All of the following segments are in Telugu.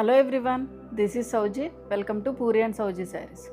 Hello everyone, this is Souji. Welcome to Puri and Souji saris.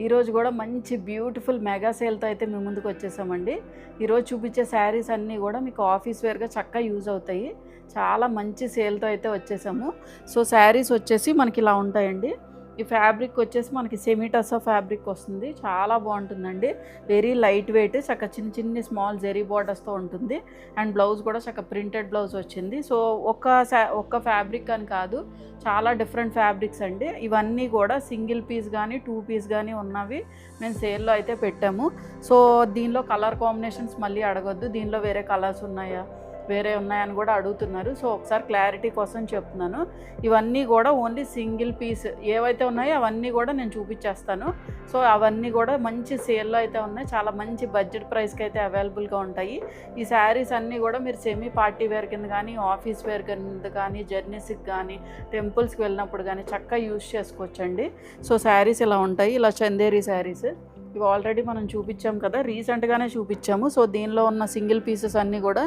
ఈరోజు కూడా మంచి బ్యూటిఫుల్ మెగా సేల్తో అయితే మేము ముందుకు వచ్చేసామండి. ఈరోజు చూపించే శారీస్ అన్నీ కూడా మీకు ఆఫీస్ వేర్గా చక్కగా యూజ్ అవుతాయి. చాలా మంచి సేల్తో అయితే వచ్చేసాము. సో శారీస్ వచ్చేసి మనకి ఇలా ఉంటాయండి. ఈ ఫ్యాబ్రిక్ వచ్చేసి మనకి సెమీ టస్సా ఫ్యాబ్రిక్ వస్తుంది. చాలా బాగుంటుందండి. వెరీ లైట్ వెయిట్, చక్క చిన్న చిన్న స్మాల్ జెరీ బార్డర్స్తో ఉంటుంది. అండ్ బ్లౌజ్ కూడా చక్క ప్రింటెడ్ బ్లౌజ్ వచ్చింది. సో ఒక్క ఫ్యాబ్రిక్ అని కాదు, చాలా డిఫరెంట్ ఫ్యాబ్రిక్స్ అండి. ఇవన్నీ కూడా సింగిల్ పీస్ కానీ 2 పీస్ కానీ ఉన్నవి మేము సేల్లో అయితే పెట్టాము. సో దీనిలో కలర్ కాంబినేషన్స్ మళ్ళీ అడగొద్దు, దీనిలో వేరే కలర్స్ ఉన్నాయని కూడా అడుగుతున్నారు. సో ఒకసారి క్లారిటీ కోసం చెప్తున్నాను. ఇవన్నీ కూడా ఓన్లీ సింగిల్ పీస్ ఏవైతే ఉన్నాయో అవన్నీ కూడా నేను చూపించేస్తాను. సో అవన్నీ కూడా మంచి సేల్లో అయితే ఉన్నాయి. చాలా మంచి బడ్జెట్ ప్రైస్కి అయితే అవైలబుల్గా ఉంటాయి. ఈ శారీస్ అన్నీ కూడా మీరు సెమీ పార్టీ వేర్ కింద కానీ, ఆఫీస్ వేర్ కింద కానీ, జర్నీస్కి కానీ, టెంపుల్స్కి వెళ్ళినప్పుడు కానీ చక్కగా యూజ్ చేసుకోవచ్చండి. సో శారీస్ ఇలా ఉంటాయి. ఇలా చందేరి శారీస్ ఇవి ఆల్రెడీ మనం చూపించాం కదా, రీసెంట్గానే చూపించాము. సో దీనిలో ఉన్న సింగిల్ పీసెస్ అన్నీ కూడా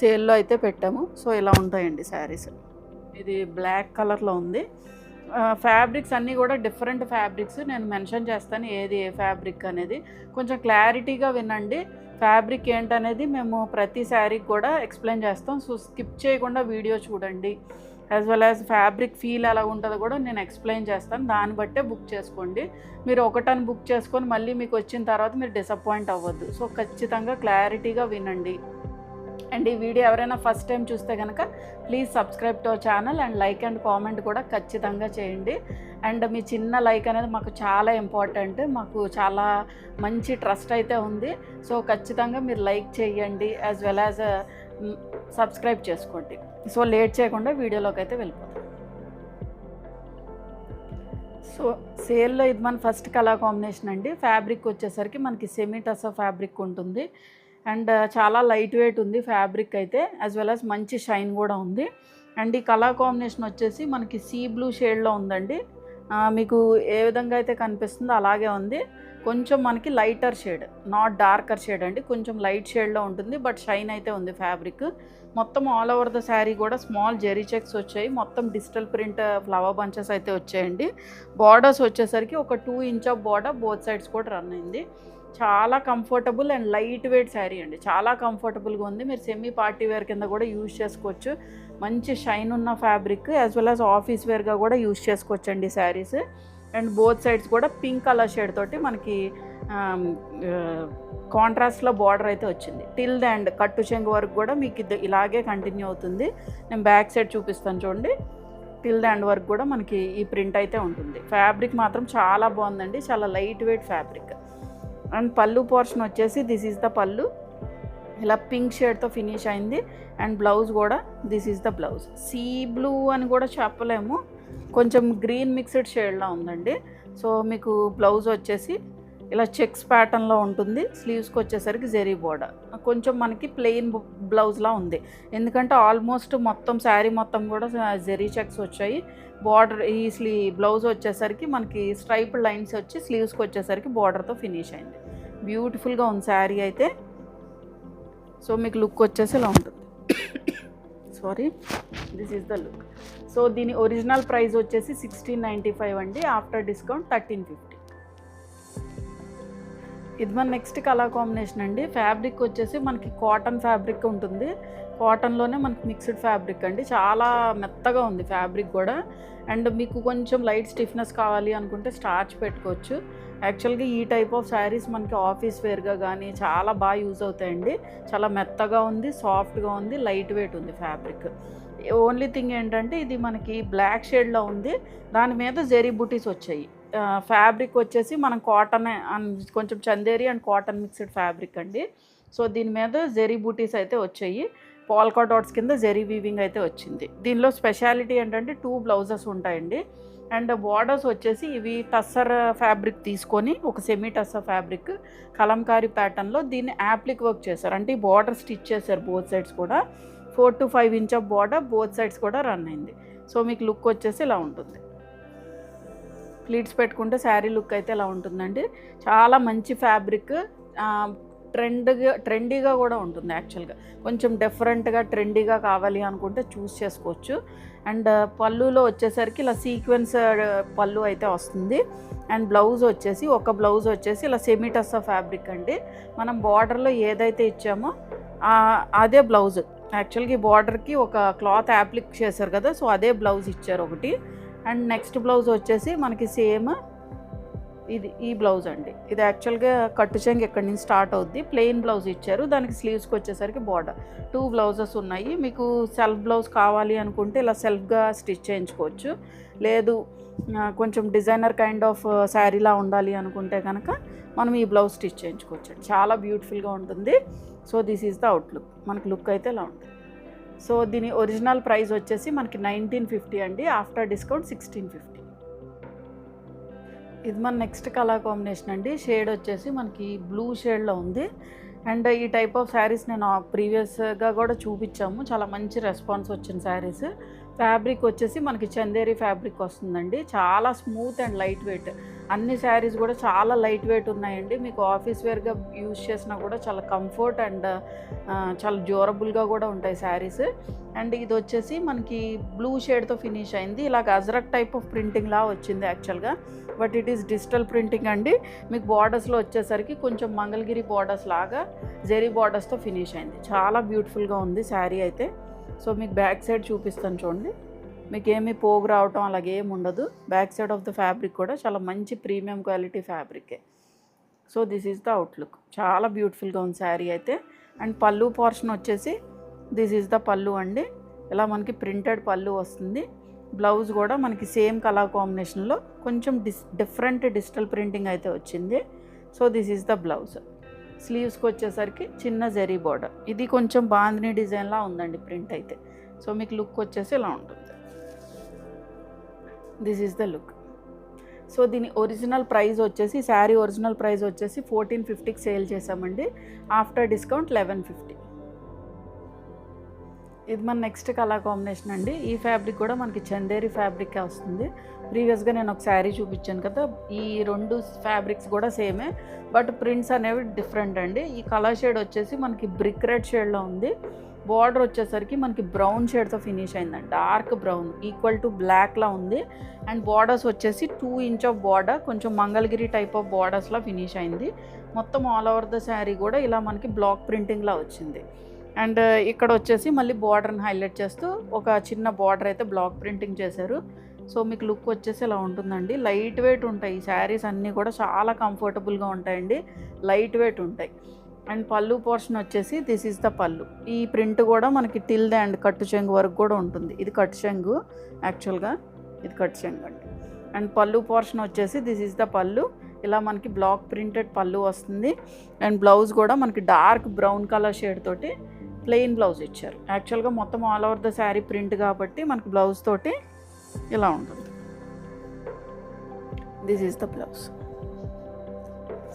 సేల్లో అయితే పెట్టాము. సో ఇలా ఉంటాయండి శారీస్. ఇది బ్లాక్ కలర్లో ఉంది. ఫ్యాబ్రిక్స్ అన్నీ కూడా డిఫరెంట్ ఫ్యాబ్రిక్స్. నేను మెన్షన్ చేస్తాను ఏది ఏ ఫ్యాబ్రిక్ అనేది. కొంచెం క్లారిటీగా వినండి. ఫ్యాబ్రిక్ ఏంటనేది మేము ప్రతి శారీకి కూడా ఎక్స్ప్లెయిన్ చేస్తాం. సో స్కిప్ చేయకుండా వీడియో చూడండి. As well as fabric feel ఎలా ఉంటుందో కూడా నేను ఎక్స్ప్లెయిన్ చేస్తాను. దాన్ని బట్టే బుక్ చేసుకోండి. మీరు ఒకటని బుక్ చేసుకొని మళ్ళీ మీకు వచ్చిన తర్వాత మీరు డిసప్పాయింట్ అవ్వద్దు. సో ఖచ్చితంగా క్లారిటీగా వినండి. అండ్ ఈ వీడియో ఎవరైనా ఫస్ట్ టైం చూస్తే కనుక please subscribe to our channel and like and comment కూడా ఖచ్చితంగా చేయండి. అండ్ మీ చిన్న లైక్ అనేది మాకు చాలా ఇంపార్టెంట్. మాకు చాలా మంచి ట్రస్ట్ అయితే ఉంది. సో ఖచ్చితంగా మీరు లైక్ చేయండి, యాజ్ వెల్ యాజ్ సబ్స్క్రైబ్ చేసుకోండి. సో లేట్ చేయకుండా వీడియోలోకి అయితే వెళ్ళిపోతాం. సో సేల్లో ఇది మన ఫస్ట్ కలర్ కాంబినేషన్ అండి. ఫ్యాబ్రిక్ వచ్చేసరికి మనకి సెమీ టస్సా ఫ్యాబ్రిక్ ఉంటుంది. అండ్ చాలా లైట్ వెయిట్ ఉంది ఫ్యాబ్రిక్ అయితే, యాజ్ వెల్ యాజ్ మంచి షైన్ కూడా ఉంది. అండ్ ఈ కలర్ కాంబినేషన్ వచ్చేసి మనకి సీ బ్లూ షేడ్లో ఉందండి. మీకు ఏ విధంగా అయితే కనిపిస్తుందో అలాగే ఉంది. కొంచెం మనకి lighter shade, not darker shade అండి, కొంచెం లైట్ షేడ్లో ఉంటుంది. బట్ షైన్ అయితే ఉంది ఫ్యాబ్రిక్. మొత్తం ఆల్ ఓవర్ ద శారీ కూడా స్మాల్ జెరీ చెక్స్ వచ్చాయి. మొత్తం డిజిటల్ ప్రింట్ ఫ్లవర్ బంచెస్ అయితే వచ్చాయండి. బార్డర్స్ వచ్చేసరికి ఒక 2 inch of border both sides కూడా రన్ అయింది. చాలా comfortable and light weight sari అండి. చాలా కంఫర్టబుల్గా ఉంది. మీరు సెమీ పార్టీ వేర్ కింద కూడా యూజ్ చేసుకోవచ్చు. మంచి షైన్ ఉన్న fabric, as well as office వేర్గా కూడా యూజ్ చేసుకోవచ్చు అండి శారీస్. అండ్ బోత్ సైడ్స్ కూడా పింక్ కలర్ షేడ్ తోటి మనకి కాంట్రాస్ట్లో బార్డర్ అయితే వచ్చింది. టిల్ ద ఎండ్ కట్టు చెంగు వరకు కూడా మీకు ఇలాగే కంటిన్యూ అవుతుంది. నేను బ్యాక్ సైడ్ చూపిస్తాను చూడండి. టిల్ ద ఎండ్ వరకు కూడా మనకి ఈ ప్రింట్ అయితే ఉంటుంది. ఫ్యాబ్రిక్ మాత్రం చాలా బాగుందండి. చాలా light weight fabric. And pallu portion వచ్చేసి దిస్ ఈజ్ ద పళ్ళు. ఇలా పింక్ షేడ్తో ఫినిష్ అయింది. అండ్ బ్లౌజ్ కూడా this is the blouse. Sea blue అని కూడా చెప్పలేము, కొంచెం గ్రీన్ మిక్స్డ్ షేడ్లో ఉందండి. సో మీకు బ్లౌజ్ వచ్చేసి ఇలా చెక్స్ ప్యాటర్న్లో ఉంటుంది. స్లీవ్స్కి వచ్చేసరికి జెరీ బోర్డర్. కొంచెం మనకి ప్లెయిన్ బ్లౌజ్లా ఉంది, ఎందుకంటే ఆల్మోస్ట్ మొత్తం శారీ మొత్తం కూడా జెరీ చెక్స్ వచ్చాయి. బార్డర్ ఈ బ్లౌజ్ వచ్చేసరికి మనకి స్ట్రైప్ లైన్స్ వచ్చి స్లీవ్స్కి వచ్చేసరికి బార్డర్తో ఫినిష్ అయింది. బ్యూటిఫుల్గా ఉంది శారీ అయితే. సో మీకు లుక్ వచ్చేసి ఇలా ఉంటుంది. Sorry, this is the look. So దీని ఒరిజినల్ ప్రైస్ వచ్చేసి 1695 అండి. After discount 1350. ఇది మన నెక్స్ట్ కలర్ కాంబినేషన్ అండి. ఫ్యాబ్రిక్ వచ్చేసి మనకి కాటన్ ఫ్యాబ్రిక్ ఉంటుంది. కాటన్లోనే మనకి మిక్స్డ్ ఫ్యాబ్రిక్ అండి. చాలా మెత్తగా ఉంది ఫ్యాబ్రిక్ కూడా. అండ్ మీకు కొంచెం లైట్ స్టిఫ్నెస్ కావాలి అనుకుంటే స్టార్చ్ పెట్టుకోవచ్చు. యాక్చువల్గా ఈ టైప్ ఆఫ్ శారీస్ మనకి ఆఫీస్ వేర్గా కానీ చాలా బాగా యూజ్ అవుతాయండి. చాలా మెత్తగా ఉంది, సాఫ్ట్గా ఉంది, లైట్ వెయిట్ ఉంది ఫ్యాబ్రిక్. ఓన్లీ థింగ్ ఏంటంటే ఇది మనకి బ్లాక్ షేడ్లో ఉంది. దాని మీద జెరీ బుటీస్ వచ్చాయి. ఫ్యాబ్రిక్ వచ్చేసి మనం కాటన్ కొంచెం Chanderi and cotton mixed fabric అండి. సో దీని మీద జెరీ బూటీస్ అయితే వచ్చాయి. పోల్కా డాట్స్ కింద జెరీ వీవింగ్ అయితే వచ్చింది. దీనిలో స్పెషాలిటీ ఏంటంటే 2 బ్లౌజెస్ ఉంటాయండి. అండ్ బార్డర్స్ వచ్చేసి ఇవి టస్సర్ ఫ్యాబ్రిక్ తీసుకొని ఒక సెమీ టస్సర్ ఫ్యాబ్రిక్ కలంకారీ ప్యాటర్న్లో దీన్ని యాప్లిక్ వర్క్ చేశారు. అంటే ఈ బార్డర్ స్టిచ్ చేశారు బోత్ సైడ్స్ కూడా. 4 to 5 inch of border both sides కూడా రన్ అయింది. సో మీకు లుక్ వచ్చేసి ఇలా ఉంటుంది. ప్లీట్స్ పెట్టుకుంటే శారీ లుక్ అయితే ఇలా ఉంటుందండి. చాలా మంచి ఫ్యాబ్రిక్. ట్రెండీగా కూడా ఉంటుంది యాక్చువల్గా. కొంచెం డిఫరెంట్గా ట్రెండీగా కావాలి అనుకుంటే చూస్ చేసుకోవచ్చు. అండ్ పళ్ళులో వచ్చేసరికి ఇలా సీక్వెన్స్ పళ్ళు అయితే వస్తుంది. అండ్ బ్లౌజ్ వచ్చేసి బ్లౌజ్ వచ్చేసి ఇలా సెమీ టస్సా ఫ్యాబ్రిక్ అండి. మనం బార్డర్లో ఏదైతే ఇచ్చామో అదే బ్లౌజ్. యాక్చువల్గా ఈ బార్డర్కి ఒక క్లాత్ అప్లిక్ చేశారు కదా, సో అదే బ్లౌజ్ ఇచ్చారు ఒకటి. అండ్ నెక్స్ట్ బ్లౌజ్ వచ్చేసి మనకి సేమ్ ఈ బ్లౌజ్ అండి. ఇది యాక్చువల్గా కట్టు చెంగు ఎక్కడి నుంచి స్టార్ట్ అవుద్ది. ప్లెయిన్ బ్లౌజ్ ఇచ్చారు, దానికి స్లీవ్స్కి వచ్చేసరికి బార్డర్. 2 బ్లౌజెస్ ఉన్నాయి. మీకు సెల్ఫ్ బ్లౌజ్ కావాలి అనుకుంటే ఇలా సెల్ఫ్గా స్టిచ్ చేయించుకోవచ్చు. లేదు కొంచెం డిజైనర్ కైండ్ ఆఫ్ శారీలా ఉండాలి అనుకుంటే కనుక మనం ఈ బ్లౌజ్ స్టిచ్ చేయించుకోవచ్చు. చాలా బ్యూటిఫుల్గా ఉంటుంది. So this is the outlook. మనకి లుక్ అయితే ఇలా ఉంటుంది. సో దీని ఒరిజినల్ ప్రైస్ వచ్చేసి మనకి 1950 అండి. After discount 1650. ఇది మన నెక్స్ట్ కలర్ కాంబినేషన్ అండి. షేడ్ వచ్చేసి మనకి బ్లూ షేడ్లో ఉంది. అండ్ ఈ టైప్ ఆఫ్ శారీస్ నేను ప్రీవియస్గా కూడా చూపించాము. చాలా మంచి రెస్పాన్స్ వచ్చిన శారీస్. ఫ్యాబ్రిక్ వచ్చేసి మనకి చందేరి ఫ్యాబ్రిక్ వస్తుందండి. చాలా స్మూత్ అండ్ లైట్ వెయిట్. అన్ని శారీస్ కూడా చాలా లైట్ వెయిట్ ఉన్నాయండి. మీకు ఆఫీస్ వేర్గా యూజ్ చేసినా కూడా చాలా కంఫర్ట్ అండ్ చాలా డ్యూరబుల్గా కూడా ఉంటాయి శారీస్. అండ్ ఇది వచ్చేసి మనకి బ్లూ షేడ్తో ఫినిష్ అయింది. ఇలాగ అజరక్ టైప్ ఆఫ్ ప్రింటింగ్ లా వచ్చింది యాక్చువల్గా, but it is digital printing అండి. మీకు బార్డర్స్లో వచ్చేసరికి కొంచెం మంగళగిరి బార్డర్స్ లాగా జెరీ బార్డర్స్తో ఫినిష్ అయింది. చాలా బ్యూటిఫుల్గా ఉంది శారీ అయితే. సో మీకు బ్యాక్ సైడ్ చూపిస్తాను చూడండి. మీకు ఏమీ పోగు రావటం అలాగే ఏమి ఉండదు. Back side of the fabric కూడా చాలా మంచి ప్రీమియం క్వాలిటీ ఫ్యాబ్రికే. So this is the outlook. చాలా బ్యూటిఫుల్గా ఉంది శారీ అయితే. అండ్ పళ్ళు పోర్షన్ వచ్చేసి దిస్ ఈజ్ ద పళ్ళు అండి. ఇలా మనకి ప్రింటెడ్ పళ్ళు వస్తుంది. బ్లౌజ్ కూడా మనకి సేమ్ కలర్ కాంబినేషన్లో కొంచెం డిఫరెంట్ డిజిటల్ ప్రింటింగ్ అయితే వచ్చింది. So this is the blouse. స్లీవ్స్కి వచ్చేసరికి చిన్న జరీ బార్డర్. ఇది కొంచెం బాందిని డిజైన్లా ఉందండి ప్రింట్ అయితే. సో మీకు లుక్ వచ్చేసి ఇలా ఉంటుంది. This is the look. So దీని ఒరిజినల్ ప్రైస్ వచ్చేసి శారీ ఒరిజినల్ ప్రైస్ వచ్చేసి 1450కి సేల్ చేసామండి. After discount 1150. ఇది మన నెక్స్ట్ కలర్ కాంబినేషన్ అండి. ఈ ఫ్యాబ్రిక్ కూడా మనకి చందేరి ఫ్యాబ్రికే వస్తుంది. ప్రీవియస్గా నేను ఒక శారీ చూపించాను కదా, ఈ 2 ఫ్యాబ్రిక్స్ కూడా సేమే, బట్ ప్రింట్స్ అనేవి డిఫరెంట్ అండి. ఈ కలర్ షేడ్ వచ్చేసి మనకి బ్రిక్ రెడ్ షేడ్లో ఉంది. బార్డర్ వచ్చేసరికి మనకి బ్రౌన్ షేడ్తో ఫినిష్ అయిందండి. డార్క్ బ్రౌన్ ఈక్వల్ టు బ్లాక్లా ఉంది. అండ్ బార్డర్స్ వచ్చేసి 2 ఇంచ్ ఆఫ్ బార్డర్, కొంచెం మంగళగిరి టైప్ ఆఫ్ బార్డర్స్లో ఫినిష్ అయింది. మొత్తం ఆల్ ఓవర్ ద శారీ కూడా ఇలా మనకి బ్లాక్ ప్రింటింగ్లా వచ్చింది. అండ్ ఇక్కడ వచ్చేసి మళ్ళీ బార్డర్ని హైలైట్ చేస్తూ ఒక చిన్న బార్డర్ అయితే బ్లాక్ ప్రింటింగ్ చేశారు. సో మీకు లుక్ వచ్చేసి ఇలా ఉంటుందండి. లైట్ వెయిట్ ఉంటాయి ఈ శారీస్ అన్నీ కూడా, చాలా కంఫర్టబుల్గా ఉంటాయండి, లైట్ వెయిట్ ఉంటాయి. అండ్ పళ్ళు పోర్షన్ వచ్చేసి దిస్ ఈజ్ ద పళ్ళు. ఈ ప్రింట్ కూడా మనకి టిల్ ద అండ్ కట్టు చెంగు వరకు కూడా ఉంటుంది. ఇది కట్టు చెంగు యాక్చువల్గా, ఇది కట్టు చెంగు అండి. అండ్ పళ్ళు పోర్షన్ వచ్చేసి దిస్ ఈజ్ ద పళ్ళు. ఇలా మనకి బ్లాక్ ప్రింటెడ్ పళ్ళు వస్తుంది. అండ్ బ్లౌజ్ కూడా మనకి డార్క్ బ్రౌన్ కలర్ షేడ్ తోటి ప్లెయిన్ బ్లౌజ్ ఇచ్చారు. యాక్చువల్గా మొత్తం all over the sari print కాబట్టి మనకి బ్లౌజ్ తోటి ఇలా ఉంటుంది. This is the blouse.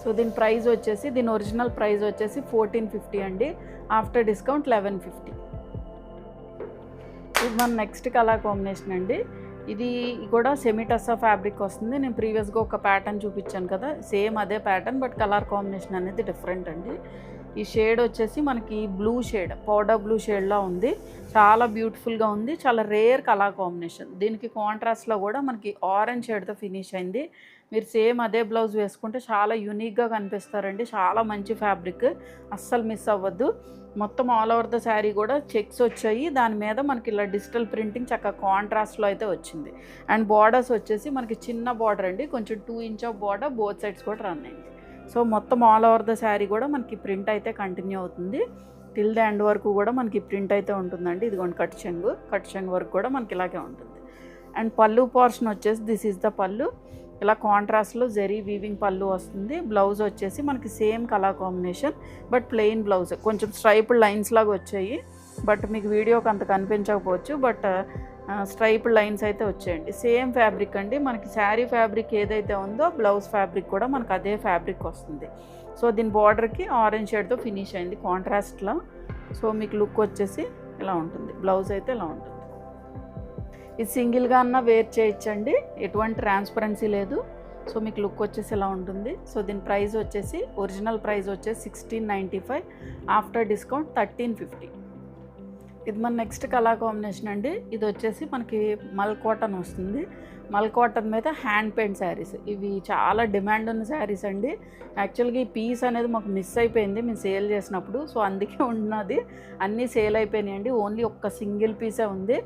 So దీని ప్రైస్ వచ్చేసి, దీని ఒరిజినల్ ప్రైస్ వచ్చేసి 1450 అండి. After discount 1150. ఇది మన నెక్స్ట్ కలర్ కాంబినేషన్ అండి. ఇది కూడా సెమీ టస్సా ఫ్యాబ్రిక్ వస్తుంది. నేను ప్రీవియస్గా ఒక ప్యాటర్న్ చూపించాను కదా, సేమ్ అదే ప్యాటర్న్, బట్ కలర్ కాంబినేషన్ అనేది డిఫరెంట్ అండి. ఈ షేడ్ వచ్చేసి మనకి బ్లూ షేడ్, పౌడర్ బ్లూ షేడ్లా ఉంది. చాలా బ్యూటిఫుల్గా ఉంది. చాలా రేర్ కలర్ కాంబినేషన్. దీనికి కాంట్రాస్ట్లో కూడా మనకి ఆరెంజ్ షేడ్తో ఫినిష్ అయింది. మీరు సేమ్ అదే బ్లౌజ్ వేసుకుంటే చాలా యూనిక్గా కనిపిస్తారండి. చాలా మంచి ఫ్యాబ్రిక్, అస్సలు మిస్ అవ్వద్దు. మొత్తం ఆల్ ఓవర్ ద శారీ కూడా చెక్స్ వచ్చాయి. దాని మీద మనకి ఇలా డిజిటల్ ప్రింటింగ్ చక్కగా కాంట్రాస్ట్లో అయితే వచ్చింది. అండ్ బార్డర్స్ వచ్చేసి మనకి చిన్న బార్డర్ అండి, కొంచెం 2 inch of border, both sides కూడా రన్ అయింది. సో మొత్తం ఆల్ ఓవర్ ద శారీ కూడా మనకి ప్రింట్ అయితే కంటిన్యూ అవుతుంది. టిల్ ద ఎండ్ వరకు కూడా మనకి ప్రింట్ అయితే ఉంటుందండి. ఇదిగోండి కట్ చెంగు వరకు కూడా మనకి ఇలాగే ఉంటుంది. అండ్ పళ్ళు పోర్షన్ వచ్చేసి దిస్ ఈజ్ ద పళ్ళు. ఇలా కాంట్రాస్ట్లో జెరీ వీవింగ్ పళ్ళు వస్తుంది. బ్లౌజ్ వచ్చేసి మనకి same colour combination, but plain blouse. కొంచెం స్ట్రైప్డ్ లైన్స్ లాగా వచ్చాయి, బట్ మీకు వీడియోకి అంత కనిపించకపోవచ్చు, బట్ స్ట్రైప్డ్ లైన్స్ అయితే వచ్చాయండి. సేమ్ ఫ్యాబ్రిక్ అండి. మనకి శారీ ఫ్యాబ్రిక్ ఏదైతే ఉందో బ్లౌజ్ ఫ్యాబ్రిక్ కూడా మనకు అదే ఫ్యాబ్రిక్ వస్తుంది. సో దీని బార్డర్కి ఆరెంజ్ షేడ్తో ఫినిష్ అయింది కాంట్రాస్ట్లో. సో మీకు లుక్ వచ్చేసి ఇలా ఉంటుంది. బ్లౌజ్ అయితే ఇలా ఉంటుంది. ఇది సింగిల్గా అన్న వేర్ చేయొచ్చండి, ఎటువంటి ట్రాన్స్పరెన్సీ లేదు. సో మీకు లుక్ వచ్చేసి ఇలా ఉంటుంది. సో దీని ప్రైస్ వచ్చేసి ఒరిజినల్ ప్రైస్ వచ్చేసి 1695, ఆఫ్టర్ డిస్కౌంట్ 1350. ఇది మన నెక్స్ట్ కలర్ కాంబినేషన్ అండి. ఇది వచ్చేసి మనకి మల్ కాటన్ వస్తుంది. మల్ కాటన్ మీద హ్యాండ్ పెయింట్ శారీస్, ఇవి చాలా డిమాండ్ ఉన్న శారీస్ అండి. యాక్చువల్గా ఈ పీస్ అనేది మాకు మిస్ అయిపోయింది మేము సేల్ చేసినప్పుడు, సో అందుకే ఉన్నది, అన్నీ సేల్ అయిపోయినాయండి. ఓన్లీ ఒక్క సింగిల్ పీసే ఉంది.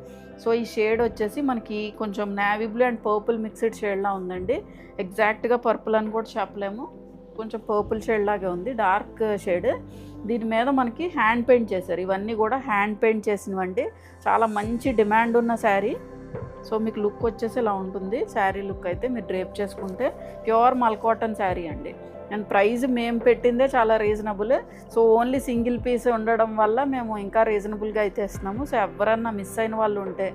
సో ఈ షేడ్ వచ్చేసి మనకి కొంచెం navy blue and purple mixed షేడ్లా ఉందండి. ఎగ్జాక్ట్గా పర్పుల్ అని కూడా చెప్పలేము, కొంచెం పర్పుల్ షేడ్ లాగే ఉంది, డార్క్ షేడ్. దీని మీద మనకి హ్యాండ్ పెయింట్ చేశారు. ఇవన్నీ కూడా హ్యాండ్ పెయింట్ చేసినవండి. చాలా మంచి డిమాండ్ ఉన్న శారీ. సో మీకు లుక్ వచ్చేసి ఇలా ఉంటుంది. శారీ లుక్ అయితే మీరు డ్రేప్ చేసుకుంటే ప్యూర్ మల్ కాటన్ శారీ అండి. అండ్ ప్రైస్ మేము పెట్టిందే చాలా reasonable. So only single piece ఉండడం వల్ల మేము ఇంకా రీజనబుల్గా అయితే ఇస్తున్నాము. సో ఎవరన్నా మిస్ అయిన వాళ్ళు ఉంటే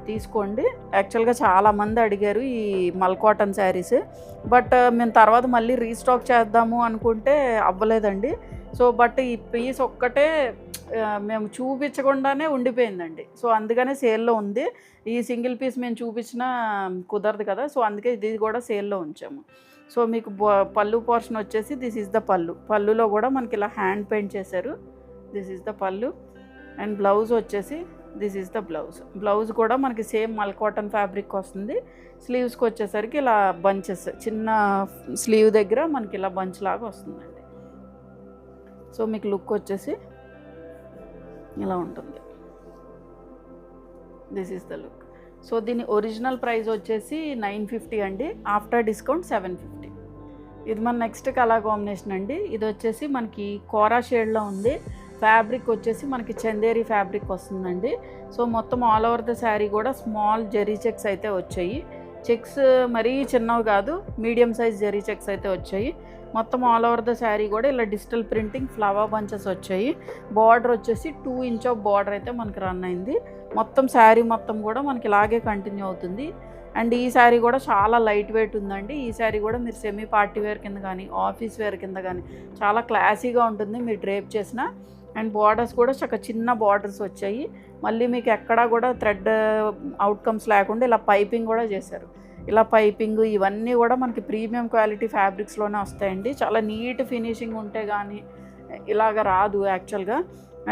తీసుకోండి. యాక్చువల్గా చాలామంది అడిగారు ఈ మల్ కాటన్ శారీస్, బట్ మేము తర్వాత మళ్ళీ రీస్టాక్ చేద్దాము అనుకుంటే అవ్వలేదండి. సో బట్ ఈ పీస్ ఒక్కటే మేము చూపించకుండానే ఉండిపోయిందండి. సో అందుకనే సేల్లో ఉంది. ఈ సింగిల్ పీస్ మేము చూపించినా కుదరదు కదా, సో అందుకే ఇది కూడా సేల్లో ఉంచాము. సో మీకు పళ్ళు పోర్షన్ వచ్చేసి దిస్ ఈజ్ ద పళ్ళు. పళ్ళులో కూడా మనకి ఇలా హ్యాండ్ పెయింట్ చేశారు. దిస్ ఈజ్ ద పళ్ళు. అండ్ బ్లౌజ్ వచ్చేసి this is the blouse. Blouse కూడా మనకి సేమ్ మల్ కాటన్ ఫ్యాబ్రిక్ వస్తుంది. స్లీవ్స్కి వచ్చేసరికి ఇలా బంచెస్, చిన్న స్లీవ్ దగ్గర మనకి ఇలా బంచ్ లాగా వస్తుందండి. సో మీకు లుక్ వచ్చేసి ఇలా ఉంటుంది. This is the look. So దీని ఒరిజినల్ ప్రైస్ వచ్చేసి 950 అండి, ఆఫ్టర్ డిస్కౌంట్ 750. ఇది మన నెక్స్ట్ కలర్ కాంబినేషన్ అండి. ఇది వచ్చేసి మనకి కోరా షేడ్లో ఉంది. ఫ్యాబ్రిక్ వచ్చేసి మనకి చందేరి ఫ్యాబ్రిక్ వస్తుందండి. సో మొత్తం ఆల్ ఓవర్ ద శారీ కూడా స్మాల్ జెరీ చెక్స్ అయితే వచ్చాయి. చెక్స్ మరీ చిన్నవి కాదు, మీడియం సైజ్ జెరీ చెక్స్ అయితే వచ్చాయి. మొత్తం ఆల్ ఓవర్ ద శారీ కూడా ఇలా డిజిటల్ ప్రింటింగ్ ఫ్లవర్ బంచెస్ వచ్చాయి. బార్డర్ వచ్చేసి 2 ఇంచ్ ఆఫ్ బార్డర్ అయితే మనకి రన్ అయింది. మొత్తం శారీ మొత్తం కూడా మనకి ఇలాగే కంటిన్యూ అవుతుంది. అండ్ ఈ శారీ కూడా చాలా లైట్ వెయిట్ ఉందండి. ఈ శారీ కూడా మీరు సెమీ పార్టీ వేర్ కింద కానీ ఆఫీస్ వేర్ కింద కానీ చాలా క్లాసీగా ఉంటుంది మీరు డ్రేప్ చేసిన. అండ్ బార్డర్స్ కూడా చక్క చిన్న బార్డర్స్ వచ్చాయి. మళ్ళీ మీకు ఎక్కడా కూడా థ్రెడ్ అవుట్కమ్స్ లేకుండా ఇలా పైపింగ్ కూడా చేశారు. ఇలా పైపింగ్ ఇవన్నీ కూడా మనకి ప్రీమియం క్వాలిటీ ఫ్యాబ్రిక్స్లోనే వస్తాయండి. చాలా నీట్ ఫినిషింగ్ ఉంటే కానీ ఇలాగ రాదు యాక్చువల్గా.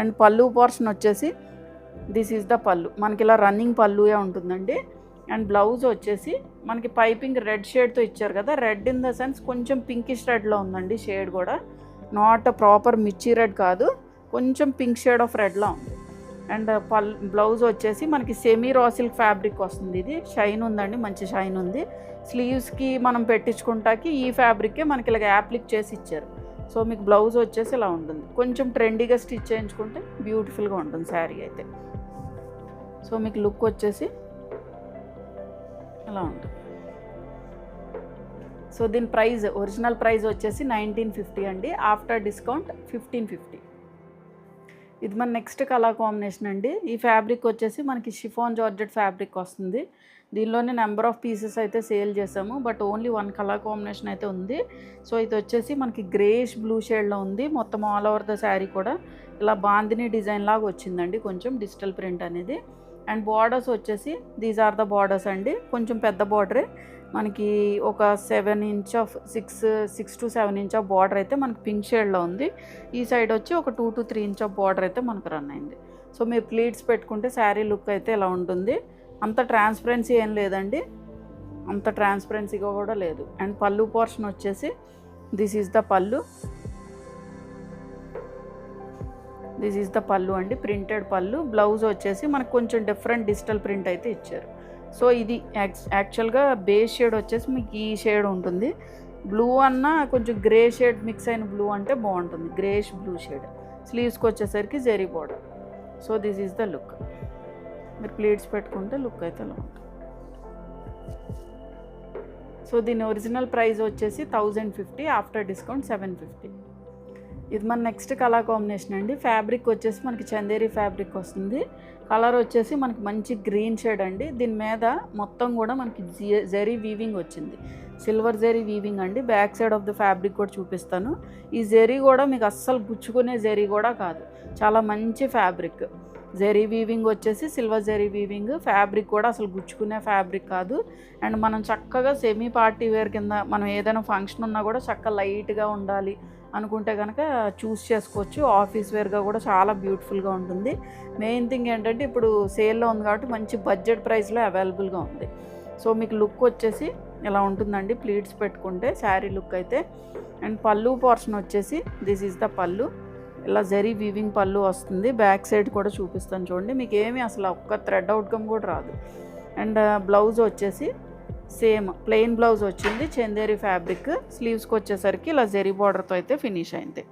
అండ్ పళ్ళు పోర్షన్ వచ్చేసి దిస్ ఈజ్ ద పళ్ళు. మనకి ఇలా రన్నింగ్ పళ్ళుయే ఉంటుందండి. అండ్ బ్లౌజ్ వచ్చేసి మనకి పైపింగ్ రెడ్ షేడ్తో ఇచ్చారు కదా, రెడ్ ఇన్ ద సెన్స్ కొంచెం పింకిష్ రెడ్లో ఉందండి షేడ్ కూడా, నాట్ ప్రాపర్ మిర్చి రెడ్ కాదు, కొంచెం పింక్ షేడ్ ఆఫ్ రెడ్లా ఉంది. అండ్ బ్లౌజ్ వచ్చేసి మనకి సెమీ రా సిల్క్ ఫ్యాబ్రిక్ వస్తుంది. ఇది షైన్ ఉందండి, మంచి షైన్ ఉంది. స్లీవ్స్కి మనం పెట్టించుకుంటాకి ఈ ఫ్యాబ్రికే మనకి ఇలాగ యాప్లిక్ చేసి ఇచ్చారు. సో మీకు బ్లౌజ్ వచ్చేసి ఇలా ఉంటుంది. కొంచెం ట్రెండీగా స్టిచ్ చేయించుకుంటే బ్యూటిఫుల్గా ఉంటుంది శారీ అయితే. సో మీకు లుక్ వచ్చేసి ఇలా ఉంటుంది. సో దీని ప్రైస్ ఒరిజినల్ ప్రైస్ వచ్చేసి 1950 అండి, ఆఫ్టర్ డిస్కౌంట్ 1550. ఇది మన నెక్స్ట్ కలర్ కాంబినేషన్ అండి. ఈ ఫ్యాబ్రిక్ వచ్చేసి మనకి షిఫాన్ జార్జెట్ ఫ్యాబ్రిక్ వస్తుంది. దీనిలోనే నెంబర్ ఆఫ్ పీసెస్ అయితే సేల్ చేసాము, బట్ ఓన్లీ 1 కలర్ కాంబినేషన్ అయితే ఉంది. సో ఇది వచ్చేసి మనకి గ్రేష్ బ్లూ షేడ్లో ఉంది. మొత్తం ఆల్ ఓవర్ ద శారీ కూడా ఇలా బాందిని డిజైన్ లాగా వచ్చిందండి, కొంచెం డిజిటల్ ప్రింట్ అనేది. అండ్ బార్డర్స్ వచ్చేసి దీస్ ఆర్ ద బార్డర్స్ అండి. కొంచెం పెద్ద బార్డరే, మనకి ఒక 7 inch of 6 to 7 inch of border అయితే మనకి పింక్ షేడ్లో ఉంది. ఈ సైడ్ వచ్చి ఒక 2 to 3 ఇంచ్ ఆఫ్ బార్డర్ అయితే మనకు రన్ అయింది. సో మీరు ప్లీట్స్ పెట్టుకుంటే శారీ లుక్ అయితే ఇలా ఉంటుంది. అంత ట్రాన్స్పరెన్సీ ఏం లేదండి, అంత ట్రాన్స్పరెన్సీగా కూడా లేదు. అండ్ పళ్ళు పోర్షన్ వచ్చేసి దిస్ ఈజ్ ద పళ్ళు. దిస్ ఈజ్ ద పళ్ళు అండి, ప్రింటెడ్ పళ్ళు. బ్లౌజ్ వచ్చేసి మనకు కొంచెం డిఫరెంట్ డిజిటల్ ప్రింట్ అయితే ఇచ్చారు. సో ఇది యాక్చువల్గా బేస్ షేడ్ వచ్చేసి మీకు ఈ షేడ్ ఉంటుంది. బ్లూ అన్న కొంచెం గ్రే షేడ్ మిక్స్ అయిన బ్లూ అంటే బాగుంటుంది, గ్రేష్ బ్లూ షేడ్. స్లీవ్స్కి వచ్చేసరికి zari border. So this is the look. మీరు ప్లీట్స్ పెట్టుకుంటే లుక్ అయితే ఇలా ఉంటుంది. సో దీని ఒరిజినల్ ప్రైస్ వచ్చేసి 1050, ఆఫ్టర్ డిస్కౌంట్ 750. ఇది మన నెక్స్ట్ కలర్ కాంబినేషన్ అండి. ఫ్యాబ్రిక్ వచ్చేసి మనకి చందేరి ఫ్యాబ్రిక్ వస్తుంది. కలర్ వచ్చేసి మనకి మంచి గ్రీన్ షేడ్ అండి. దీని మీద మొత్తం కూడా మనకి జెరీ వీవింగ్ వచ్చింది, సిల్వర్ జెరీ వీవింగ్ అండి. Back side of the fabric కూడా చూపిస్తాను. ఈ జెరీ కూడా మీకు అస్సలు గుచ్చుకునే జెరీ కూడా కాదు, చాలా మంచి ఫ్యాబ్రిక్. జెరీ వీవింగ్ వచ్చేసి సిల్వర్ జెరీ వీవింగ్. ఫ్యాబ్రిక్ కూడా అసలు గుచ్చుకునే ఫ్యాబ్రిక్ కాదు. అండ్ మనం చక్కగా సెమీ పార్టీ వేర్ కింద మనం ఏదైనా ఫంక్షన్ ఉన్నా కూడా చక్కగా లైట్గా ఉండాలి అనుకుంటే కనుక చూస్ చేసుకోవచ్చు. ఆఫీస్ వేర్గా కూడా చాలా బ్యూటిఫుల్గా ఉంటుంది. మెయిన్ థింగ్ ఏంటంటే ఇప్పుడు సేల్లో ఉంది కాబట్టి మంచి బడ్జెట్ ప్రైస్లో అవైలబుల్గా ఉంది. సో మీకు లుక్ వచ్చేసి ఇలా ఉంటుందండి ప్లీట్స్ పెట్టుకుంటే శారీ లుక్ అయితే. అండ్ పళ్ళు పోర్షన్ వచ్చేసి దిస్ ఈజ్ ద పళ్ళు. ఇలా జరీ వీవింగ్ పళ్ళు వస్తుంది. బ్యాక్ సైడ్ కూడా చూపిస్తాను చూడండి. మీకు ఏమీ అసలు ఒక్క థ్రెడ్ అవుట్కమ్ కూడా రాదు. అండ్ బ్లౌజ్ వచ్చేసి సేమ్ ప్లెయిన్ బ్లౌజ్ వచ్చింది, చందేరి ఫ్యాబ్రిక్. స్లీవ్స్కి వచ్చేసరికి ఇలా జరీ బార్డర్తో అయితే ఫినిష్ అయింది.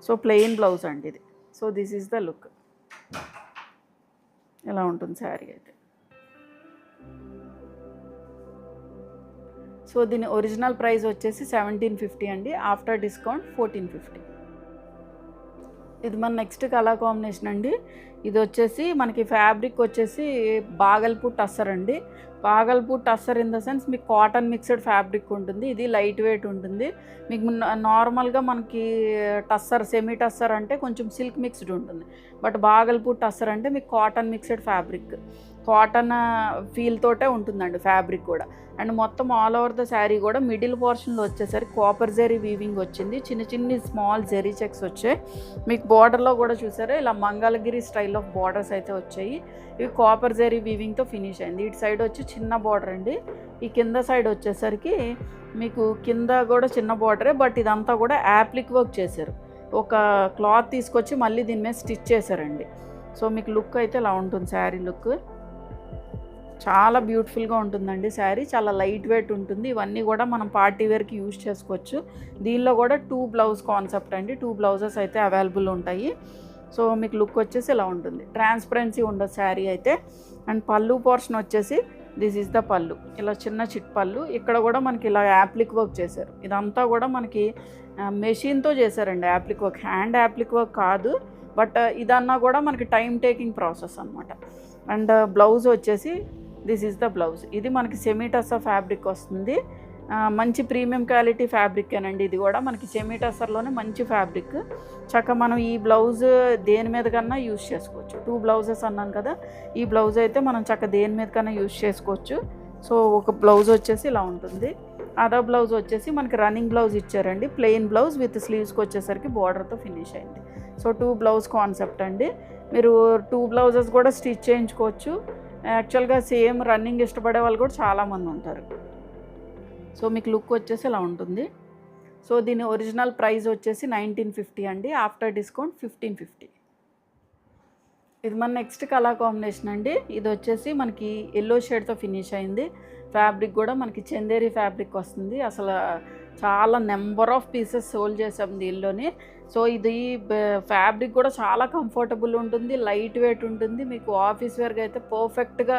సో ప్లెయిన్ బ్లౌజ్ అండి ఇది. So this is the look. ఇలా ఉంటుంది శారీ అయితే. సో దీని ఒరిజినల్ ప్రైస్ వచ్చేసి 1750 అండి. After discount 1450. ఇది మన నెక్స్ట్ కలర్ కాంబినేషన్ అండి. ఇది వచ్చేసి మనకి ఫ్యాబ్రిక్ వచ్చేసి బాగల్పూర్ టస్సర్ అండి. Bhagalpur tussar in the sense మీకు కాటన్ మిక్స్డ్ ఫ్యాబ్రిక్ ఉంటుంది. ఇది లైట్ వెయిట్ ఉంటుంది. మీకు నార్మల్గా మనకి టస్సర్ సెమీ టస్సర్ అంటే కొంచెం సిల్క్ మిక్స్డ్ ఉంటుంది. బట్ బాగల్పూర్ టస్సర్ అంటే మీకు cotton mixed fabric, cotton feel తోటే ఉంటుందండి ఫ్యాబ్రిక్ కూడా. అండ్ మొత్తం ఆల్ ఓవర్ ద శారీ కూడా మిడిల్ పోర్షన్లో వచ్చేసరికి కాపర్ జెరీ వీవింగ్ వచ్చింది. చిన్న చిన్న స్మాల్ జెరీ చెక్స్ వచ్చాయి. మీకు బార్డర్లో కూడా చూసారా ఇలా మంగళగిరి స్టైల్ ఆఫ్ బార్డర్స్ అయితే వచ్చాయి. ఇవి కాపర్ జెరీ వీవింగ్తో ఫినిష్ అయింది. ఇటు సైడ్ వచ్చి చిన్న బార్డర్ అండి. ఈ కింద సైడ్ వచ్చేసరికి మీకు కింద కూడా చిన్న బార్డరే, బట్ ఇదంతా కూడా యాప్లిక్ వర్క్ చేశారు. ఒక క్లాత్ తీసుకొచ్చి మళ్ళీ దీని మీద స్టిచ్ చేశారండి. సో మీకు లుక్ అయితే ఇలా ఉంటుంది శారీ లుక్. చాలా బ్యూటిఫుల్గా ఉంటుందండి శారీ. చాలా లైట్ వెయిట్ ఉంటుంది. ఇవన్నీ కూడా మనం పార్టీ వేర్కి యూజ్ చేసుకోవచ్చు. దీనిలో కూడా 2 బ్లౌజ్ కాన్సెప్ట్ అండి. 2 బ్లౌజెస్ అయితే అవైలబుల్ ఉంటాయి. సో మీకు లుక్ వచ్చేసి ఇలా ఉంటుంది. ట్రాన్స్పరెన్సీ ఉండదు శారీ అయితే. అండ్ పళ్ళు పోర్షన్ వచ్చేసి దిస్ ఈజ్ ద పళ్ళు. ఇలా చిన్న చిట్ పళ్ళు. ఇక్కడ కూడా మనకి ఇలా యాప్లిక్ వర్క్ చేశారు. ఇదంతా కూడా మనకి మెషిన్తో చేశారండి appliqué work. Hand appliqué work కాదు, బట్ ఇదన్నా కూడా మనకి టైం టేకింగ్ ప్రాసెస్ అనమాట. అండ్ బ్లౌజ్ వచ్చేసి దిస్ ఈజ్ ద బ్లౌజ్. ఇది మనకి సెమీ టస్సర్ ఫ్యాబ్రిక్ వస్తుంది. మంచి ప్రీమియం క్వాలిటీ ఫ్యాబ్రిక్ అనండి. ఇది కూడా మనకి సెమీ టస్సర్లోనే మంచి ఫ్యాబ్రిక్. చక్కగా మనం ఈ బ్లౌజ్ దేని మీద కన్నా యూజ్ చేసుకోవచ్చు. 2 బ్లౌజెస్ అన్నాను కదా, ఈ బ్లౌజ్ అయితే మనం చక్కగా దేని మీద కన్నా యూజ్ చేసుకోవచ్చు. సో ఒక బ్లౌజ్ వచ్చేసి ఇలా ఉంటుంది. అదర్ బ్లౌజ్ వచ్చేసి మనకి రన్నింగ్ బ్లౌజ్ ఇచ్చారండి. ప్లెయిన్ బ్లౌజ్ విత్ స్లీవ్స్కి వచ్చేసరికి బార్డర్తో ఫినిష్ అయింది. సో 2 బ్లౌజ్ కాన్సెప్ట్ అండి. మీరు 2 బ్లౌజెస్ కూడా స్టిచ్ చేయించుకోవచ్చు. యాక్చువల్గా సేమ్ రన్నింగ్ ఇష్టపడే వాళ్ళు కూడా చాలామంది ఉంటారు. సో మీకు లుక్ వచ్చేసి ఇలా ఉంటుంది. సో దీని ఒరిజినల్ ప్రైస్ వచ్చేసి 1950 అండి. After discount 1550. ఇది మన నెక్స్ట్ కలర్ కాంబినేషన్ అండి. ఇది వచ్చేసి మనకి ఎల్లో షేడ్తో ఫినిష్ అయింది. ఫ్యాబ్రిక్ కూడా మనకి చందేరి ఫ్యాబ్రిక్ వస్తుంది. అసలు చాలా నెంబర్ ఆఫ్ పీసెస్ సోల్డ్ చేసాం దీనిలోని. సో ఇది ఫ్యాబ్రిక్ కూడా చాలా కంఫర్టబుల్ ఉంటుంది, లైట్ వెయిట్ ఉంటుంది. మీకు ఆఫీస్ వేర్గా అయితే పర్ఫెక్ట్గా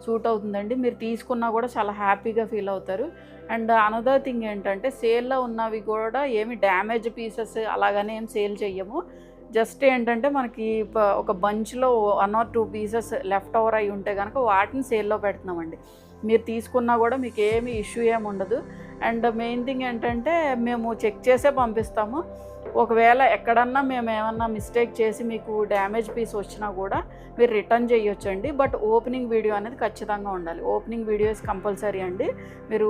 సూట్ అవుతుందండి. మీరు తీసుకున్నా కూడా చాలా హ్యాపీగా ఫీల్ అవుతారు. అండ్ అనదర్ థింగ్ ఏంటంటే సేల్లో ఉన్నవి కూడా ఏమి డ్యామేజ్ పీసెస్ అలాగనే ఏం సేల్ చెయ్యము. జస్ట్ ఏంటంటే మనకి ఒక బంచ్లో 1 or 2 పీసెస్ లెఫ్ట్ ఓవర్ అయి ఉంటే కనుక వాటిని సేల్లో పెడుతున్నామండి. మీరు తీసుకున్నా కూడా మీకు ఏమి ఇష్యూ ఏమి ఉండదు. అండ్ మెయిన్ థింగ్ ఏంటంటే మేము చెక్ చేసే పంపిస్తాము. ఒకవేళ ఎక్కడన్నా మేము ఏమన్నా మిస్టేక్ చేసి మీకు డ్యామేజ్ పీస్ వచ్చినా కూడా మీరు రిటర్న్ చేయొచ్చండి. బట్ ఓపెనింగ్ వీడియో అనేది ఖచ్చితంగా ఉండాలి. ఓపెనింగ్ వీడియోస్ కంపల్సరీ అండి. మీరు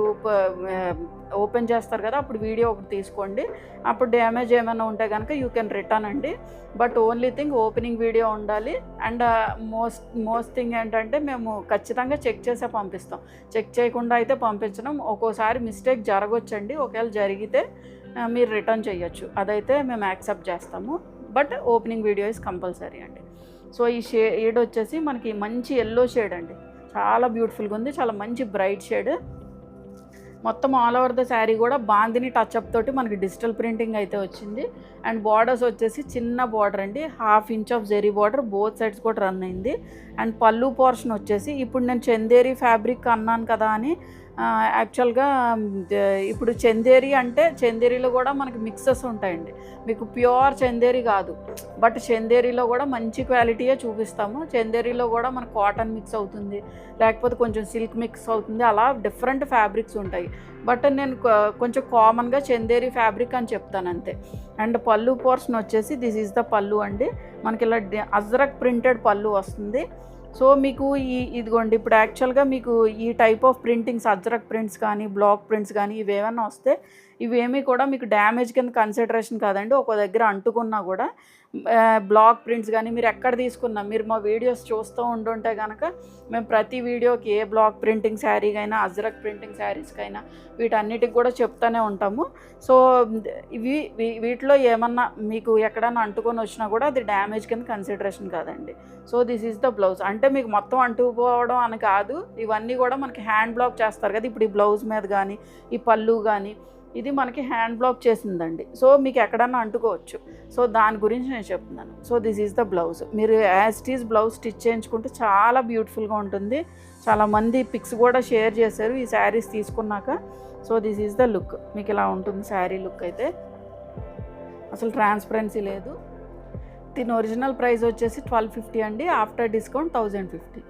ఓపెన్ చేస్తారు కదా, అప్పుడు వీడియో ఒకటి తీసుకోండి. అప్పుడు డ్యామేజ్ ఏమైనా ఉంటే కనుక యూ కెన్ రిటర్న్ అండి. But only thing opening video ఉండాలి. అండ్ మోస్ట్ థింగ్ ఏంటంటే మేము ఖచ్చితంగా చెక్ చేసే పంపిస్తాం. చెక్ చేయకుండా అయితే పంపించడం. ఒక్కోసారి మిస్టేక్ జరగవచ్చండి. ఒకవేళ జరిగితే మీరు రిటర్న్ చేయొచ్చు, అదైతే మేము యాక్సెప్ట్ చేస్తాము. But opening video is compulsory అండి. సో ఈ షేడ్ వచ్చేసి మనకి మంచి ఎల్లో షేడ్ అండి. చాలా బ్యూటిఫుల్గా ఉంది. చాలా మంచి బ్రైట్ షేడ్. మొత్తం ఆల్ ఓవర్ ద శారీ కూడా బాందిని టచ్అప్ తోటి మనకి డిజిటల్ ప్రింటింగ్ అయితే వచ్చింది. అండ్ బార్డర్స్ వచ్చేసి చిన్న బార్డర్ అండి. 1/2 inch of zari border both sides కూడా రన్ అయింది. అండ్ పళ్ళు పోర్షన్ వచ్చేసి ఇప్పుడు నేను చందేరి ఫ్యాబ్రిక్ అన్నాను కదా అని యాక్చువల్గా ఇప్పుడు చందేరి అంటే చందేరిలో కూడా మనకి మిక్సెస్ ఉంటాయండి. మీకు ప్యూర్ చందేరి కాదు, బట్ చందేరిలో కూడా మంచి క్వాలిటీయే చూపిస్తాము. చందేరిలో కూడా మనకు కాటన్ మిక్స్ అవుతుంది, లేకపోతే కొంచెం సిల్క్ మిక్స్ అవుతుంది, అలా డిఫరెంట్ ఫ్యాబ్రిక్స్ ఉంటాయి. బట్ నేను కొంచెం కామన్గా చందేరి ఫ్యాబ్రిక్ అని చెప్తాను అంతే. అండ్ పళ్ళు పోర్షన్ వచ్చేసి దిస్ ఈజ్ ద పళ్ళు అండి. మనకి ఇలా అజ్రక్ ప్రింటెడ్ పళ్ళు వస్తుంది. సో మీకు ఇదిగోండి, ఇప్పుడు యాక్చువల్గా మీకు ఈ type of printings Ajrakh prints కానీ బ్లాక్ ప్రింట్స్ కానీ ఇవేమన్నా వస్తే ఇవేమీ కూడా మీకు డ్యామేజ్ కింద కన్సిడరేషన్ కాదండి. ఒక దగ్గర అంటుకున్నా కూడా బ్లాక్ ప్రింట్స్ కానీ మీరు ఎక్కడ తీసుకున్నా, మీరు మా వీడియోస్ చూస్తూ ఉండుంటే కనుక మేము ప్రతి వీడియోకి ఏ బ్లాక్ ప్రింటింగ్ శారీకైనా అజ్రక్ ప్రింటింగ్ శారీస్కైనా వీటన్నిటికి కూడా చెప్తూనే ఉంటాము. సో వీటిలో ఏమన్నా మీకు ఎక్కడన్నా అంటుకొని వచ్చినా కూడా అది డ్యామేజ్ కింద కన్సిడరేషన్ కాదండి. So this is the blouse. అంటే మీకు మొత్తం అంటుకుపోవడం అని కాదు, ఇవన్నీ కూడా మనకి హ్యాండ్ బ్లాక్ చేస్తారు కదా. ఇప్పుడు ఈ బ్లౌజ్ మీద కానీ ఈ పళ్ళు కానీ ఇది మనకి హ్యాండ్ బ్లాక్ చేసిందండి. సో మీకు ఎక్కడన్నా అంటుకోవచ్చు. సో దాని గురించి నేను చెప్తున్నాను. So this is the blouse. మీరు as it is blouse stitch చేయించుకుంటే చాలా బ్యూటిఫుల్గా ఉంటుంది. చాలామంది పిక్స్ కూడా షేర్ చేశారు ఈ శారీస్ తీసుకున్నాక. So this is the look. మీకు ఇలా ఉంటుంది శారీ లుక్. అయితే అసలు ట్రాన్స్పరెన్సీ లేదు. దీని ఒరిజినల్ ప్రైస్ వచ్చేసి 1250 అండి. After discount 1050.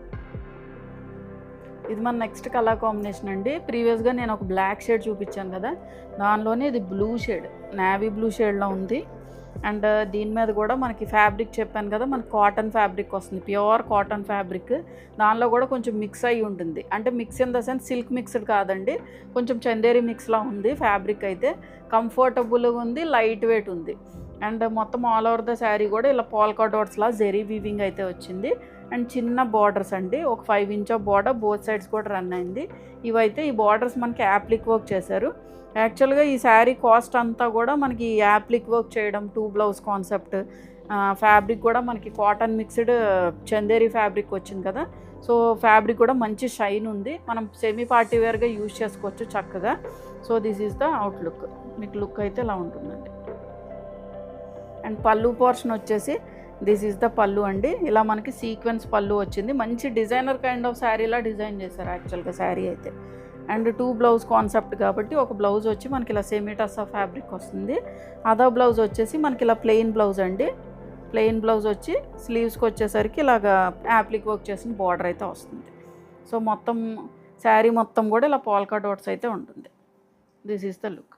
ఇది మన నెక్స్ట్ కలర్ కాంబినేషన్ అండి. ప్రీవియస్గా నేను ఒక బ్లాక్ షేడ్ చూపించాను కదా, దానిలోనే ఇది బ్లూ షేడ్, నేవీ బ్లూ షేడ్లో ఉంది. అండ్ దీని మీద కూడా మనకి ఫ్యాబ్రిక్ చెప్పాను కదా, మనకి కాటన్ ఫ్యాబ్రిక్ వస్తుంది, ప్యూర్ కాటన్ ఫ్యాబ్రిక్. దానిలో కూడా కొంచెం మిక్స్ అయ్యి ఉంటుంది. అంటే mix in the sense silk mixed కాదండి, కొంచెం చందేరి మిక్స్లా ఉంది ఫ్యాబ్రిక్. అయితే కంఫర్టబుల్గా ఉంది, లైట్ వెయిట్ ఉంది. అండ్ మొత్తం ఆల్ ఓవర్ ద శారీ కూడా ఇలా పోల్కా డాట్స్లా జెరీ వీవింగ్ అయితే వచ్చింది. అండ్ చిన్న బార్డర్స్ అండి, ఒక 5 inch of border both sides కూడా రన్ అయింది. ఇవైతే ఈ బార్డర్స్ మనకి యాప్లిక్ వర్క్ చేశారు. యాక్చువల్గా ఈ శారీ కాస్ట్ అంతా కూడా మనకి యాప్లిక్ వర్క్ చేయడం, 2 బ్లౌజ్ కాన్సెప్ట్, ఫ్యాబ్రిక్ కూడా మనకి కాటన్ మిక్స్డ్ చందేరి ఫ్యాబ్రిక్ వచ్చింది కదా. సో ఫ్యాబ్రిక్ కూడా మంచి షైన్ ఉంది, మనం సెమీ పార్టీ వేర్గా యూజ్ చేసుకోవచ్చు చక్కగా. So this is the outlook. మీకు లుక్ అయితే ఇలా ఉంటుందండి. అండ్ పళ్ళు పోర్షన్ వచ్చేసి దిస్ ఈజ్ ద పళ్ళు అండి. ఇలా మనకి సీక్వెన్స్ పళ్ళు వచ్చింది. మంచి డిజైనర్ కైండ్ ఆఫ్ శారీలా డిజైన్ చేశారు యాక్చువల్గా శారీ అయితే. అండ్ 2 బ్లౌజ్ కాన్సెప్ట్ కాబట్టి ఒక బ్లౌజ్ వచ్చి మనకి ఇలా సెమీ టస్సా ఫ్యాబ్రిక్ వస్తుంది. అదర్ బ్లౌజ్ వచ్చేసి మనకి ఇలా ప్లెయిన్ బ్లౌజ్ అండి. ప్లెయిన్ బ్లౌజ్ వచ్చి స్లీవ్స్కి వచ్చేసరికి ఇలాగా యాప్లిక్ వర్క్ చేసిన బార్డర్ అయితే వస్తుంది. సో మొత్తం శారీ మొత్తం కూడా ఇలా పోల్కా డాట్స్ అయితే ఉంటుంది. This is the look.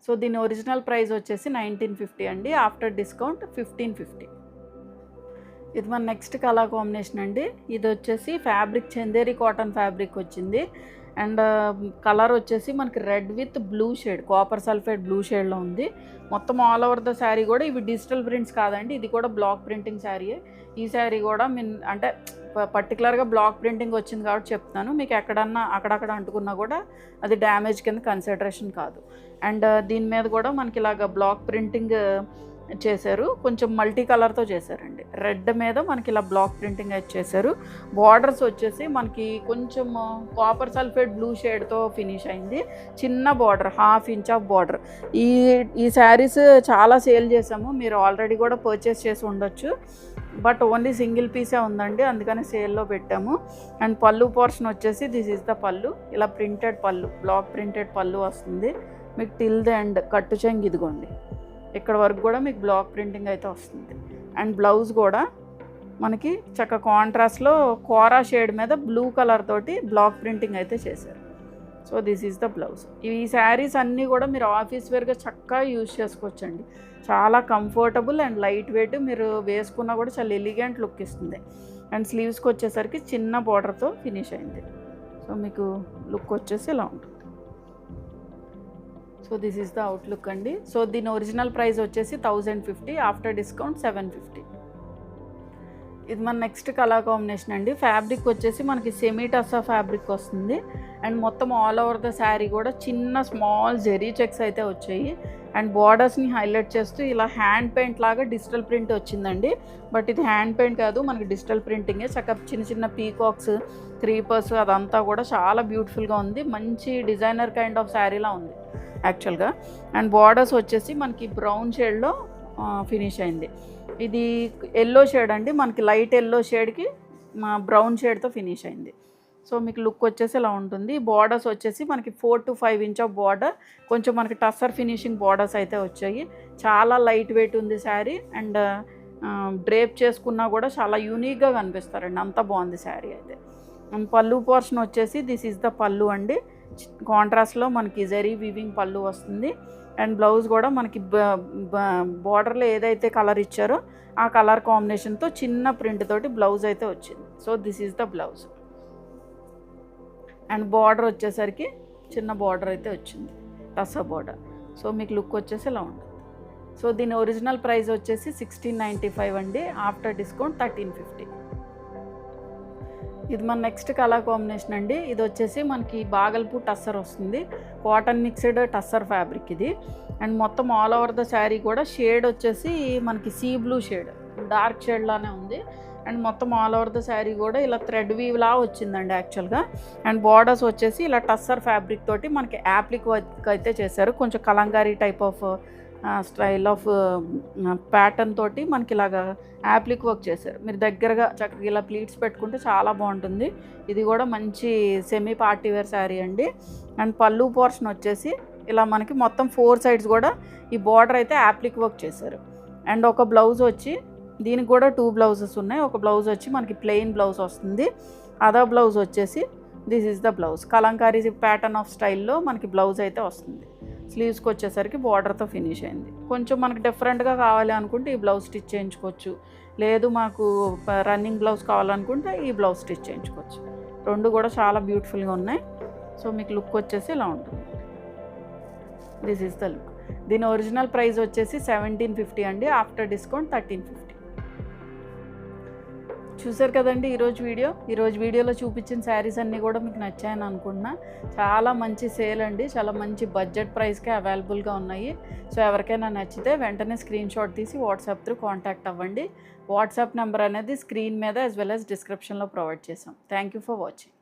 So దీని ఒరిజినల్ ప్రైస్ వచ్చేసి 1950 అండి. After discount 1550. ఇది మన నెక్స్ట్ కలర్ కాంబినేషన్ అండి. ఇది వచ్చేసి ఫ్యాబ్రిక్ చందేరి కాటన్ ఫ్యాబ్రిక్ వచ్చింది. అండ్ కలర్ వచ్చేసి మనకి red with blue shade, copper sulphate blue షేడ్లో ఉంది. మొత్తం ఆల్ ఓవర్ ద శారీ కూడా ఇవి డిజిటల్ ప్రింట్స్ కాదండి, ఇది కూడా బ్లాక్ ప్రింటింగ్ శారీయే. ఈ శారీ కూడా అంటే పర్టికులర్గా బ్లాక్ ప్రింటింగ్ వచ్చింది కాబట్టి చెప్తున్నాను. మీకు ఎక్కడన్నా అక్కడక్కడ అంటుకున్నా కూడా అది డ్యామేజ్ కింద కన్సిడరేషన్ కాదు. అండ్ దీని మీద కూడా మనకి ఇలాగ బ్లాక్ ప్రింటింగ్ చేశారు, కొంచెం మల్టీ కలర్తో చేశారండి. రెడ్ మీద మనకి ఇలా బ్లాక్ ప్రింటింగ్ అయితే చేశారు. బార్డర్స్ వచ్చేసి మనకి కొంచెం కాపర్ సల్ఫేట్ బ్లూ షేడ్తో ఫినిష్ అయింది. చిన్న బార్డర్, 1/2 ఇంచ్ ఆఫ్ బార్డర్. ఈ శారీస్ చాలా సేల్ చేసాము, మీరు ఆల్రెడీ కూడా పర్చేస్ చేసి ఉండొచ్చు. బట్ ఓన్లీ సింగిల్ పీసే ఉందండి, అందుకని సేల్లో పెట్టాము. అండ్ పళ్ళు పోర్షన్ వచ్చేసి దిస్ ఈజ్ ద పళ్ళు. ఇలా ప్రింటెడ్ పళ్ళు, బ్లాక్ ప్రింటెడ్ పళ్ళు వస్తుంది మీకు. టిల్ ద ఎండ్ కట్టు చెంగు ఇదిగోండి, ఇక్కడ వరకు కూడా మీకు బ్లాక్ ప్రింటింగ్ అయితే వస్తుంది. అండ్ బ్లౌజ్ కూడా మనకి చక్క కాంట్రాస్ట్లో కోరా షేడ్ మీద బ్లూ కలర్ తోటి బ్లాక్ ప్రింటింగ్ అయితే చేశారు. So this is the blouse. ఈ శారీస్ అన్నీ కూడా మీరు ఆఫీస్ వేర్గా చక్కగా యూజ్ చేసుకోవచ్చండి. చాలా కంఫర్టబుల్ అండ్ లైట్ వెయిట్, మీరు వేసుకున్నా కూడా చాలా ఎలిగెంట్ లుక్ ఇస్తుంది. అండ్ స్లీవ్స్కి వచ్చేసరికి చిన్న బార్డర్తో ఫినిష్ అయింది. సో మీకు లుక్ వచ్చేసి ఇలా ఉంటుంది. So this is the outlook అండి. సో దీని ఒరిజినల్ ప్రైస్ వచ్చేసి 1050, ఆఫ్టర్ డిస్కౌంట్ 750. ఇది మన నెక్స్ట్ కలర్ కాంబినేషన్ అండి. ఫ్యాబ్రిక్ వచ్చేసి మనకి సెమీ టస్సా ఫ్యాబ్రిక్ వస్తుంది. అండ్ మొత్తం ఆల్ ఓవర్ ద శారీ కూడా చిన్న స్మాల్ జెరీ చెక్స్ అయితే వచ్చాయి. అండ్ బార్డర్స్ని హైలైట్ చేస్తూ ఇలా హ్యాండ్ పెయింట్ లాగా డిజిటల్ ప్రింట్ వచ్చిందండి. బట్ ఇది హ్యాండ్ పెయింట్ కాదు, మనకి డిజిటల్ ప్రింటింగే. చక్కగా చిన్న చిన్న పీకాక్స్, క్రీపర్స్ అదంతా కూడా చాలా బ్యూటిఫుల్గా ఉంది. మంచి డిజైనర్ కైండ్ ఆఫ్ శారీలా ఉంది యాక్చువల్గా. అండ్ బార్డర్స్ వచ్చేసి మనకి బ్రౌన్ షేడ్లో ఫినిష్ అయింది. ఇది ఎల్లో షేడ్ అండి, మనకి లైట్ ఎల్లో షేడ్కి బ్రౌన్ షేడ్తో ఫినిష్ అయింది. సో మీకు లుక్ వచ్చేసి ఇలా ఉంటుంది. బార్డర్స్ వచ్చేసి మనకి 4 to 5 ఇంచ్ ఆఫ్ బార్డర్, కొంచెం మనకి టస్సర్ ఫినిషింగ్ బార్డర్స్ అయితే వచ్చాయి. చాలా లైట్ వెయిట్ ఉంది శారీ. అండ్ డ్రేప్ చేసుకున్నా కూడా చాలా యూనిక్గా కనిపిస్తారండి, అంత బాగుంది శారీ అయితే. అండ్ పళ్ళు పోర్షన్ వచ్చేసి దిస్ ఈజ్ ద పళ్ళు అండి. కాంట్రాస్ట్లో మనకి జరీ వీవింగ్ పళ్ళు వస్తుంది. అండ్ బ్లౌజ్ కూడా మనకి బార్డర్లో ఏదైతే కలర్ ఇచ్చారో ఆ కలర్ కాంబినేషన్తో చిన్న ప్రింట్ తోటి బ్లౌజ్ అయితే వచ్చింది. So this is the blouse. And border వచ్చేసరికి చిన్న బార్డర్ అయితే వచ్చింది, టస్సర్ బార్డర్. సో మీకు లుక్ వచ్చేసి ఇలా ఉంటుంది. సో దీని ఒరిజినల్ ప్రైస్ వచ్చేసి 1695 అండి. After discount 1350. ఇది మన నెక్స్ట్ కలర్ కాంబినేషన్ అండి. ఇది వచ్చేసి మనకి బాగల్పూర్ టస్సర్ వస్తుంది, కాటన్ మిక్స్డ్ టస్సర్ ఫ్యాబ్రిక్ ఇది. అండ్ మొత్తం ఆల్ ఓవర్ ద శారీ కూడా షేడ్ వచ్చేసి మనకి sea blue shade, dark shade లానే ఉంది. అండ్ మొత్తం ఆల్ ఓవర్ ద శారీ కూడా ఇలా థ్రెడ్ వీవ్లా వచ్చిందండి యాక్చువల్గా. అండ్ బార్డర్స్ వచ్చేసి ఇలా టస్సర్ ఫ్యాబ్రిక్ తోటి మనకి యాప్లిక్ వర్క్ అయితే చేశారు. కొంచెం Kalamkari type of style of pattern తోటి మనకి ఇలాగా యాప్లిక్ వర్క్ చేశారు. మీరు దగ్గరగా చక్కగా ఇలా ప్లీట్స్ పెట్టుకుంటే చాలా బాగుంటుంది. ఇది కూడా మంచి సెమీ పార్టీ వేర్ శారీ అండి. అండ్ పళ్ళు పోర్షన్ వచ్చేసి ఇలా మనకి మొత్తం 4 సైడ్స్ కూడా ఈ బార్డర్ అయితే యాప్లిక్ వర్క్ చేశారు. అండ్ ఒక బ్లౌజ్ వచ్చి, దీనికి కూడా 2 బ్లౌజెస్ ఉన్నాయి. ఒక బ్లౌజ్ వచ్చి మనకి ప్లెయిన్ బ్లౌజ్ వస్తుంది. అదర్ బ్లౌజ్ వచ్చేసి this is the blouse. Kalamkari pattern of స్టైల్లో మనకి బ్లౌజ్ అయితే వస్తుంది. స్లీవ్స్కి వచ్చేసరికి బార్డర్తో ఫినిష్ అయింది. కొంచెం మనకి డిఫరెంట్గా కావాలి అనుకుంటే ఈ బ్లౌజ్ స్టిచ్ చేయించుకోవచ్చు, లేదు మాకు రన్నింగ్ బ్లౌజ్ కావాలనుకుంటే ఈ బ్లౌజ్ స్టిచ్ చేయించుకోవచ్చు. రెండు కూడా చాలా బ్యూటిఫుల్గా ఉన్నాయి. సో మీకు లుక్ వచ్చేసి ఇలా ఉంటుంది. This is the look. దీని ఒరిజినల్ ప్రైస్ వచ్చేసి 1750 అండి. After discount 1350. చూసారు కదండి ఈరోజు వీడియోలో చూపించిన శారీస్ అన్నీ కూడా మీకు నచ్చాయని అనుకుంటున్నా. చాలా మంచి సేల్ అండి, చాలా మంచి బడ్జెట్ ప్రైస్కే అవైలబుల్గా ఉన్నాయి. సో ఎవరికైనా నచ్చితే వెంటనే స్క్రీన్ షాట్ తీసి వాట్సాప్ త్రూ కాంటాక్ట్ అవ్వండి. వాట్సాప్ నెంబర్ అనేది స్క్రీన్ మీద యాజ్ వెల్ యాజ్ డిస్క్రిప్షన్లో ప్రొవైడ్ చేసాం. Thank you for watching.